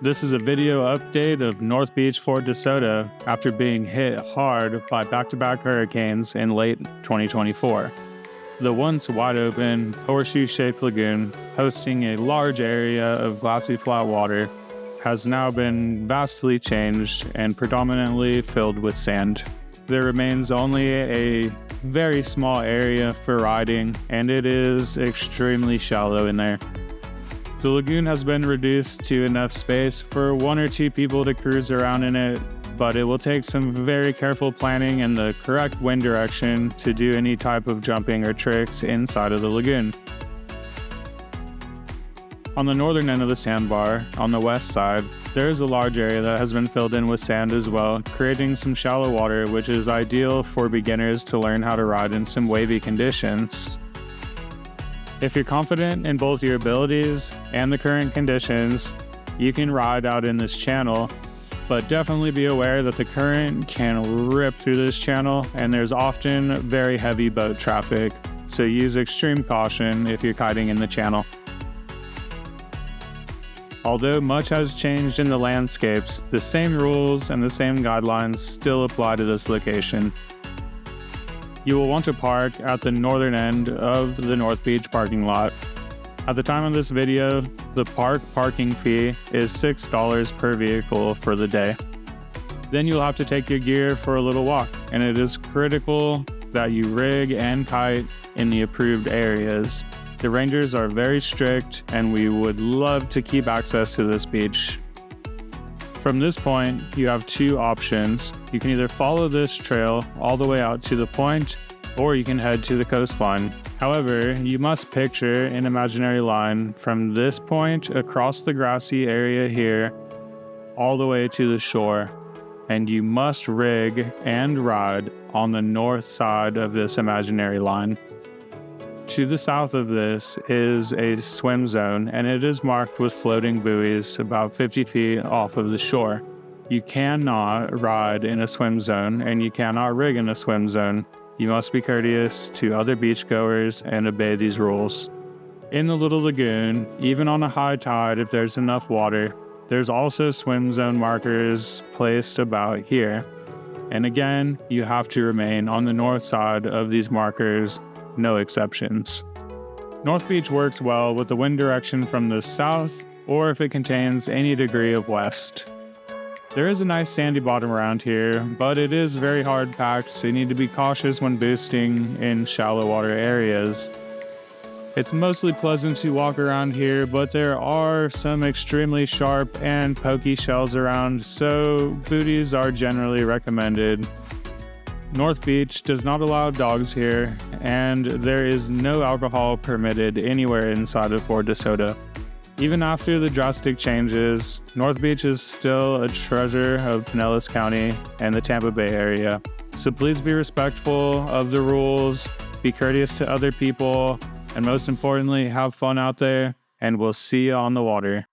This is a video update of North Beach, Fort DeSoto after being hit hard by back-to-back hurricanes in late 2024. The once wide-open, horseshoe-shaped lagoon, hosting a large area of glassy flat water, has now been vastly changed and predominantly filled with sand. There remains only a very small area for riding, and it is extremely shallow in there. The lagoon has been reduced to enough space for one or two people to cruise around in it, but it will take some very careful planning and the correct wind direction to do any type of jumping or tricks inside of the lagoon. On the northern end of the sandbar, on the west side, there is a large area that has been filled in with sand as well, creating some shallow water, which is ideal for beginners to learn how to ride in some wavy conditions. If you're confident in both your abilities and the current conditions, you can ride out in this channel, but definitely be aware that the current can rip through this channel and there's often very heavy boat traffic, so use extreme caution if you're kiting in the channel. Although much has changed in the landscapes, the same rules and the same guidelines still apply to this location. You will want to park at the northern end of the North Beach parking lot. At the time of this video, the parking fee is $6 per vehicle for the day. Then you'll have to take your gear for a little walk, and it is critical that you rig and kite in the approved areas. The rangers are very strict, and we would love to keep access to this beach. From this point, you have two options. You can either follow this trail all the way out to the point, or you can head to the coastline. However, you must picture an imaginary line from this point across the grassy area here, all the way to the shore, and you must rig and ride on the north side of this imaginary line. To the south of this is a swim zone, and it is marked with floating buoys about 50 feet off of the shore. You cannot ride in a swim zone, and you cannot rig in a swim zone. You must be courteous to other beachgoers and obey these rules. In the little lagoon, even on a high tide if there's enough water, there's also swim zone markers placed about here. And again, you have to remain on the north side of these markers. No exceptions. North Beach works well with the wind direction from the south or if it contains any degree of west. There is a nice sandy bottom around here, but it is very hard packed, so you need to be cautious when boosting in shallow water areas. It's mostly pleasant to walk around here, but there are some extremely sharp and pokey shells around, so booties are generally recommended. North Beach does not allow dogs here, and there is no alcohol permitted anywhere inside of Fort DeSoto. Even after the drastic changes, North Beach is still a treasure of Pinellas County and the Tampa Bay area. So please be respectful of the rules, be courteous to other people, and most importantly, have fun out there, and we'll see you on the water.